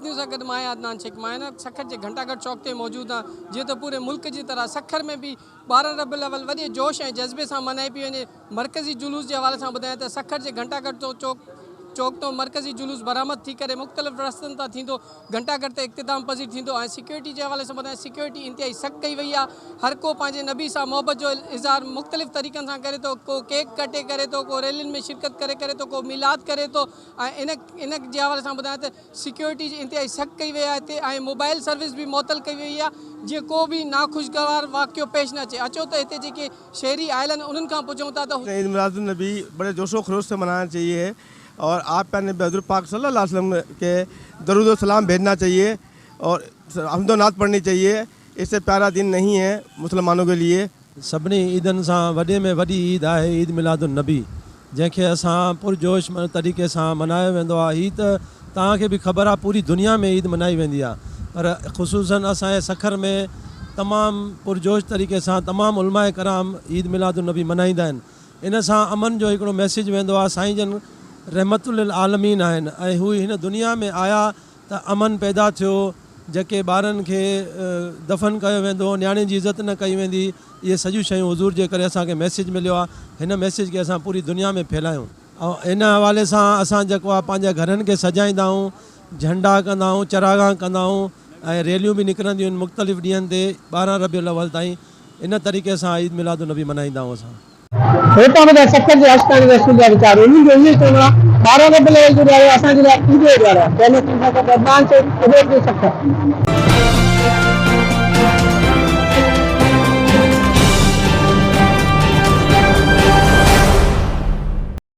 साथियों से गॾु मां अदनान शेख मां सखर के घंटाघर चौक ते मौजूद हाँ जी तो पूरे मुल्क की तरह सखर में भी 12 रबीउल अव्वल वॾे जोश और जज्बे से मनाई पी वञे। मरकज़ी जुलूस के हवाले से बुधाएं तो सखर के घंटाघर चौक तो मरकज़ी जुलूस बरामद थी करे मुख्तलिफ़ रस्तन ता थींदो घंटाघर ते इख्तिताम पज़ीर थींदो। सिक्योरिटी के हवाले से बुधाएं सिक्योरिटी इंतहाई सख्त कई वही है। हर को पंहिंजे नबी से मोहब्बत जो इज़हार मुख्तलिफ़ तरीक़न से करे तो, को केक कटे करे तो, को रैलिन में शिरकत करे तो, को मिलाद करे तो। इन के हवाले से बुधाएं तो सिक्योरिटी इंतहाई सख्त कई वही है। मोबाइल सर्विस भी मुअत्तल कई वही है जी को भी नाखुशगवार वाक़ियो पेश न अचे। अचो तो इतने जेके शहरी आयल उन्हनि खां पुछूं था तो ईद मिलादुन नबी बड़े जोशो खरोश से मनाना चाहिए और आप पर नबी हज़रत पाक सल्लल्लाहु अलैहि वसल्लम के दरूद व सलाम भेजना चाहिए और हम्दो नात पढ़नी चाहिए। इससे प्यारा दिन नहीं है मुसलमानों के लिए। सभिनी ईदनि सां वॾे में वॾी ईद आहे ईद मिलादुन नबी, जंहिंखे असां पुरजोश तरीक़े सां मल्हायो वेंदो आहे। हीअ त तव्हांखे बि ख़बर आहे पूरी दुनिया में ईद मल्हाई वेंदी आहे, पर ख़ुसूसन असांजे सखर में तमामु पुरजोश तरीक़े सां तमामु उलमाए कराम ईद मिलादुन नबी मल्हाईंदा आहिनि। इन सां अमन जो हिकिड़ो मैसेज वेंदो आहे। साईं जन रहमतुल आलमीन आहिनि ऐं हू हिन दुनिया में आया त अमन पैदा थियो। जेके ॿारनि खे दफ़न कयो वेंदो, न्याणे जी इज़त न कई वेंदी, इहे सॼियूं शयूं हुज़ूर जे करे असांखे मैसेज मिलियो आहे। हिन मैसेज खे असां पूरी दुनिया में फैलायूं ऐं इन हवाले सां असां जेको आहे पंहिंजे घरनि खे सजाईंदा आहियूं, झंडा कंदा आहियूं, चरागाह कंदा आहियूं ऐं रैलियूं भी निकिरंदियूं आहिनि मुख़्तलिफ़ ॾींहंनि ते 12 रबीउल अव्वल ताईं। इन तरीक़े सां ईद मिलादुन नबी मल्हाईंदा आहियूं असां। होता बदा सखर जे आस्तान रसूल जा विचार उन्हनि जो इहे चवणो आहे 12 रबीउल अव्वल जो ॾियारो असांजे लाइ ईद जो ॾियारो आहे। पहले तुम का बदनाम से उधर के सखर